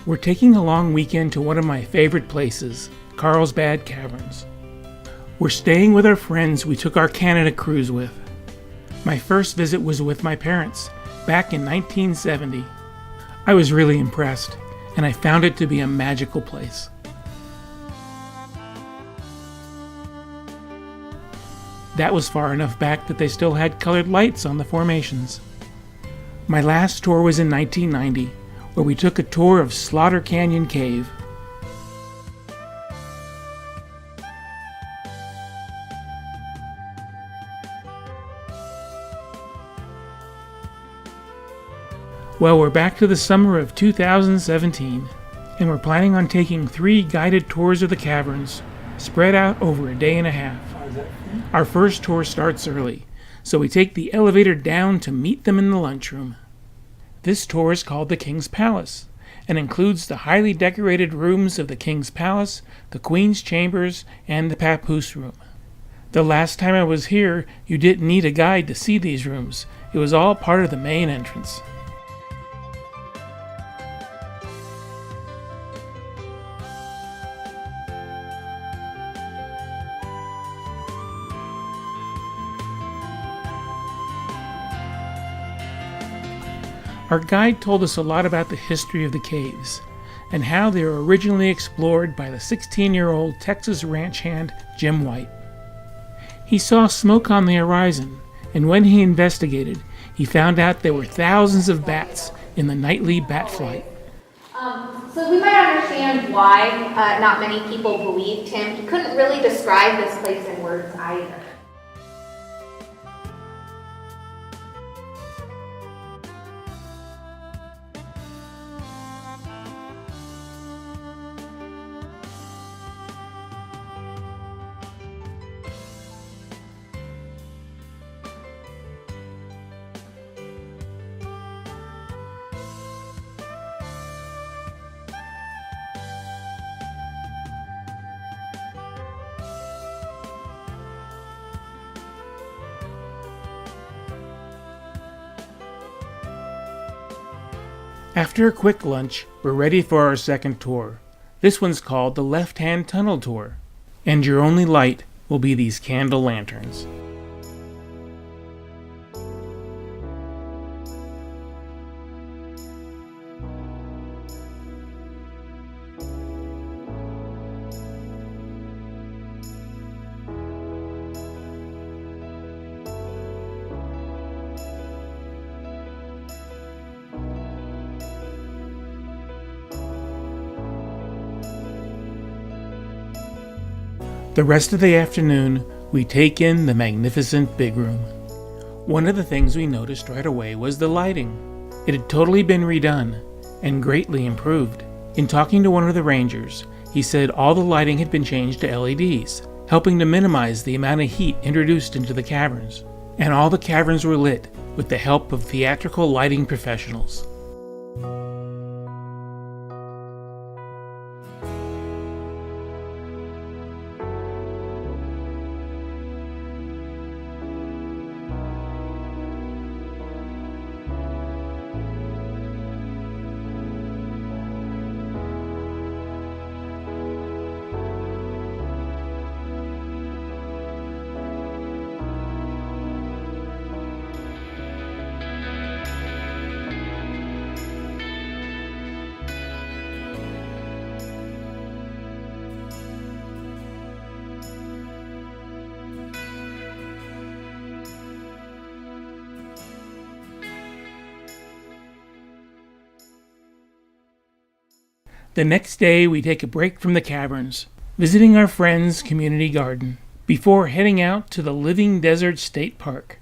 We're taking a long weekend to one of my favorite places, Carlsbad Caverns. We're staying with our friends we took our Canada cruise with. My first visit was with my parents, back in 1970. I was really impressed, and I found it to be a magical place. That was far enough back that they still had colored lights on the formations. My last tour was in 1990, where we took a tour of Slaughter Canyon Cave. Well, we're back to the summer of 2017, and we're planning on taking 3 guided tours of the caverns, spread out over a day and a half. Our first tour starts early, so we take the elevator down to meet them in the lunchroom. This tour is called the King's Palace, and includes the highly decorated rooms of the King's Palace, the Queen's Chambers, and the Papoose Room. The last time I was here, you didn't need a guide to see these rooms. It was all part of the main entrance. Our guide told us a lot about the history of the caves, and how they were originally explored by the 16-year-old Texas ranch hand Jim White. He saw smoke on the horizon, and when he investigated, he found out there were thousands of bats in the nightly bat flight. So we might understand why not many people believed him. He couldn't really describe this place in words either. After a quick lunch, we're ready for our second tour. This one's called the Left-Hand Tunnel Tour, and your only light will be these candle lanterns. The rest of the afternoon, we take in the magnificent big room. One of the things we noticed right away was the lighting. It had totally been redone and greatly improved. In talking to one of the rangers, he said all the lighting had been changed to LEDs, helping to minimize the amount of heat introduced into the caverns. And all the caverns were lit with the help of theatrical lighting professionals. The next day, we take a break from the caverns, visiting our friend's community garden, before heading out to the Living Desert State Park.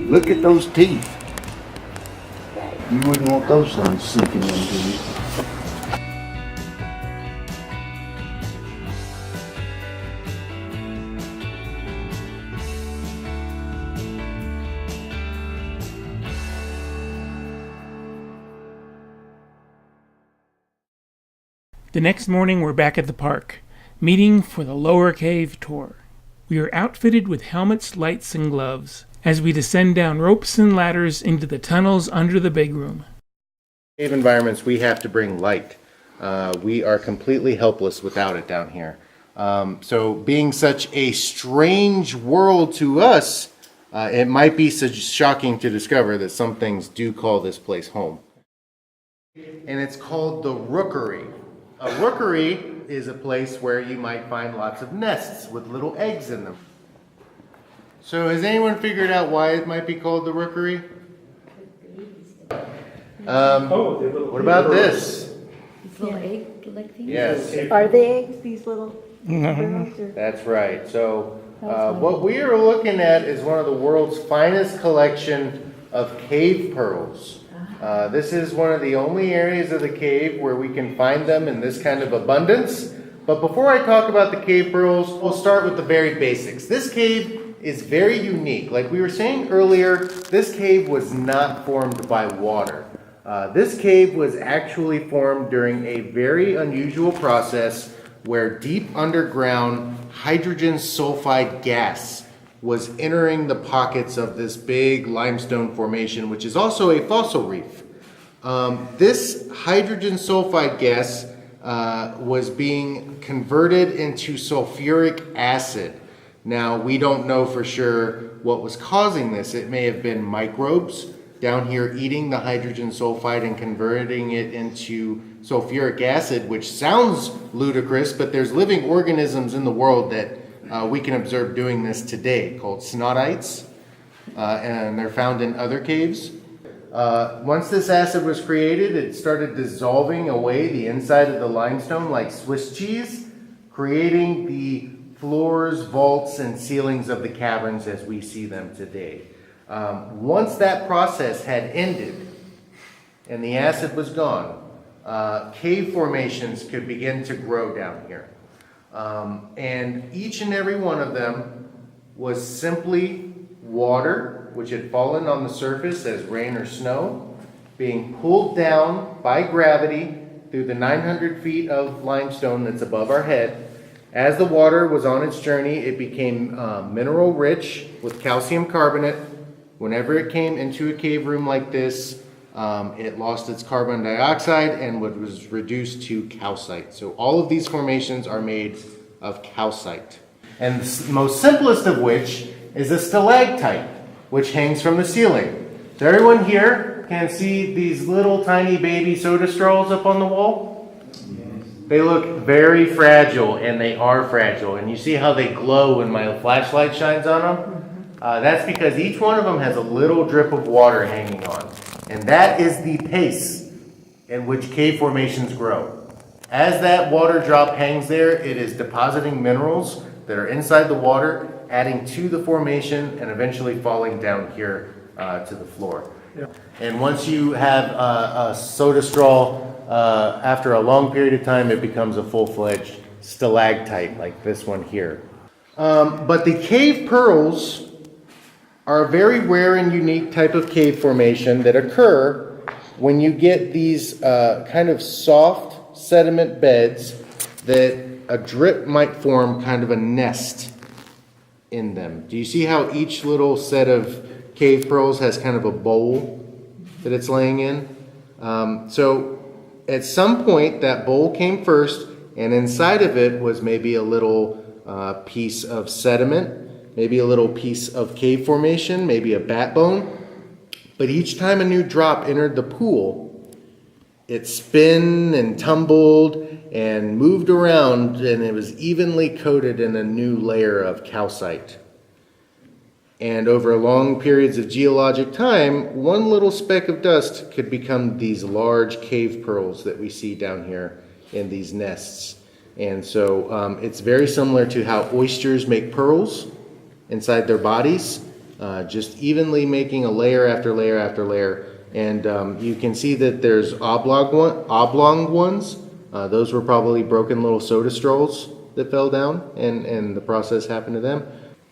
Look at those teeth. You wouldn't want those things sinking into you. The next morning, we're back at the park, meeting for the lower cave tour. We are outfitted with helmets, lights, and gloves as we descend down ropes and ladders into the tunnels under the big room. Cave environments, we have to bring light. We are completely helpless without it down here. So being such a strange world to us, it might be so shocking to discover that some things do call this place home. And it's called the rookery. A rookery is a place where you might find lots of nests with little eggs in them. So has anyone figured out why it might be called the rookery? What about this? These little egg-like things? Yes, Are they eggs, these little girls? Or? that's right. So what we are looking at is one of the world's finest collection of cave pearls. This is one of the only areas of the cave where we can find them in this kind of abundance. But before I talk about the cave pearls, we'll start with the very basics. This cave is very unique. Like we were saying earlier, this cave was not formed by water. This cave was actually formed during a very unusual process where deep underground hydrogen sulfide gas was entering the pockets of this big limestone formation, which is also a fossil reef. This hydrogen sulfide gas was being converted into sulfuric acid. Now, we don't know for sure what was causing this. It may have been microbes down here eating the hydrogen sulfide and converting it into sulfuric acid, which sounds ludicrous, but there's living organisms in the world that we can observe doing this today, called cenotites, and they're found in other caves. Once this acid was created, it started dissolving away the inside of the limestone like Swiss cheese, creating the floors, vaults, and ceilings of the caverns as we see them today. Once that process had ended and the acid was gone, cave formations could begin to grow down here. And each and every one of them was simply water, which had fallen on the surface as rain or snow, being pulled down by gravity through the 900 feet of limestone that's above our head. As the water was on its journey, it became mineral rich with calcium carbonate. Whenever it came into a cave room like this, it lost its carbon dioxide and was reduced to calcite. So all of these formations are made of calcite. And the most simplest of which is a stalactite, which hangs from the ceiling. So everyone here can see these little tiny baby soda straws up on the wall? Yes. They look very fragile, and they are fragile. And you see how they glow when my flashlight shines on them? That's because each one of them has a little drip of water hanging on. And that is the pace in which cave formations grow. As that water drop hangs there, it is depositing minerals that are inside the water, adding to the formation, and eventually falling down here to the floor. Yeah. And once you have a soda straw, after a long period of time, it becomes a full-fledged stalactite, like this one here. But the cave pearls are a very rare and unique type of cave formation that occur when you get these kind of soft sediment beds that a drip might form kind of a nest in them. Do you see how each little set of cave pearls has kind of a bowl that it's laying in? So at some point that bowl came first, and inside of it was maybe a little piece of sediment, maybe a little piece of cave formation, maybe a bat bone. But each time a new drop entered the pool, it spun and tumbled and moved around, and it was evenly coated in a new layer of calcite. And over long periods of geologic time, one little speck of dust could become these large cave pearls that we see down here in these nests. And so it's very similar to how oysters make pearls inside their bodies, just evenly making a layer after layer after layer And you can see that there's oblong ones. Those were probably broken little soda straws that fell down, and the process happened to them.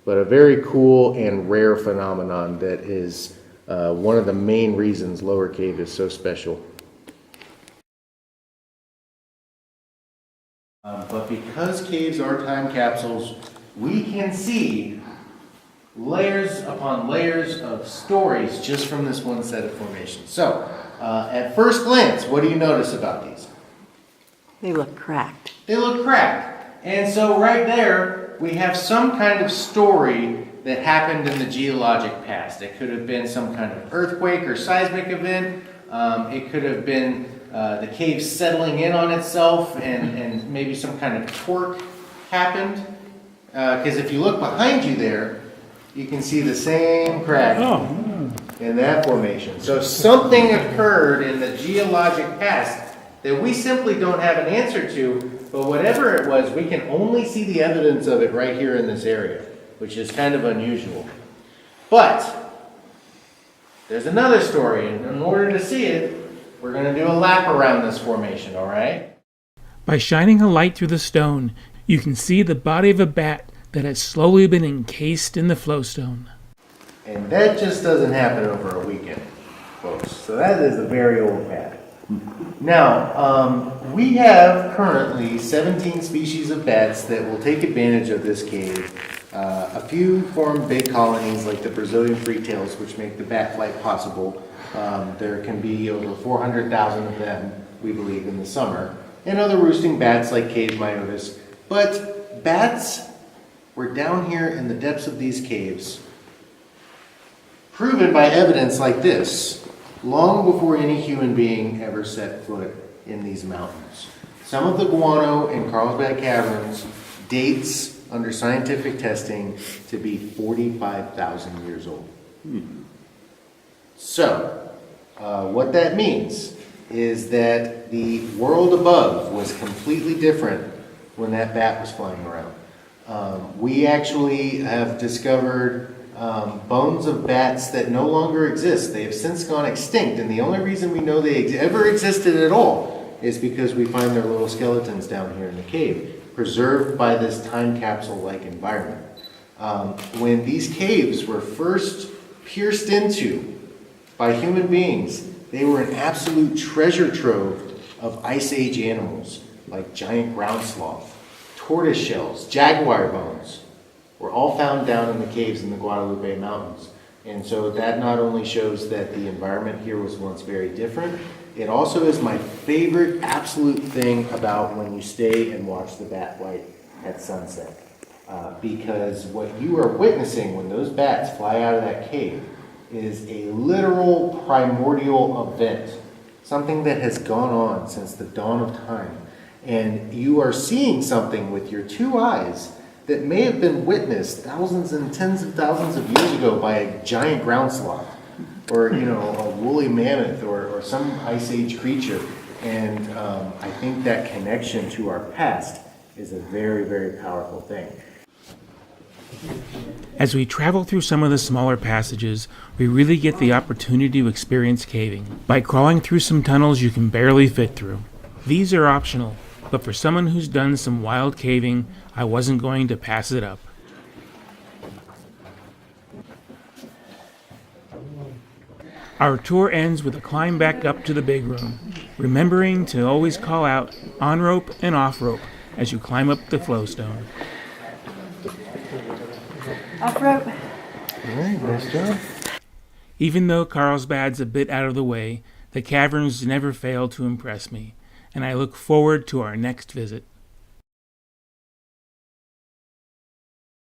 But a very cool and rare phenomenon that is one of the main reasons Lower Cave is so special. But because caves are time capsules, we can see layers upon layers of stories just from this one set of formations. So, at first glance, what do you notice about these? They look cracked. They look cracked. And so right there, we have some kind of story that happened in the geologic past. It could have been some kind of earthquake or seismic event. It could have been the cave settling in on itself, and maybe some kind of torque happened. Because if you look behind you there, you can see the same crack in that formation. So something occurred in the geologic past that we simply don't have an answer to, but whatever it was, we can only see the evidence of it right here in this area, which is kind of unusual. But there's another story, and in order to see it, we're going to do a lap around this formation, all right? By shining a light through the stone, you can see the body of a bat that has slowly been encased in the flowstone. And that just doesn't happen over a weekend, folks. So that is a very old bat. Now, we have currently 17 species of bats that will take advantage of this cave. A few form big colonies like the Brazilian freetails, which make the bat flight possible. There can be over 400,000 of them, we believe, in the summer. And other roosting bats like cave myotis. But bats were down here in the depths of these caves, proven by evidence like this, long before any human being ever set foot in these mountains. Some of the guano in Carlsbad Caverns dates, under scientific testing, to be 45,000 years old. So, what that means is that the world above was completely different when that bat was flying around. We actually have discovered bones of bats that no longer exist. They have since gone extinct, and the only reason we know they ever existed at all is because we find their little skeletons down here in the cave, preserved by this time capsule-like environment. When these caves were first pierced into by human beings, they were an absolute treasure trove of Ice Age animals, like giant ground sloth, tortoise shells, jaguar bones, were all found down in the caves in the Guadalupe Mountains. And so that not only shows that the environment here was once very different, it also is my favorite absolute thing about when you stay and watch the bat flight at sunset. Because what you are witnessing when those bats fly out of that cave is a literal primordial event, something that has gone on since the dawn of time. And you are seeing something with your two eyes that may have been witnessed thousands and tens of thousands of years ago by a giant ground sloth, or a woolly mammoth, or some Ice Age creature. And I think that connection to our past is a very, very powerful thing. As we travel through some of the smaller passages, we really get the opportunity to experience caving by crawling through some tunnels you can barely fit through. These are optional, but for someone who's done some wild caving, I wasn't going to pass it up. Our tour ends with a climb back up to the big room, remembering to always call out on rope and off rope as you climb up the flowstone. Off rope. All right, nice job. Even though Carlsbad's a bit out of the way, the caverns never fail to impress me, and I look forward to our next visit.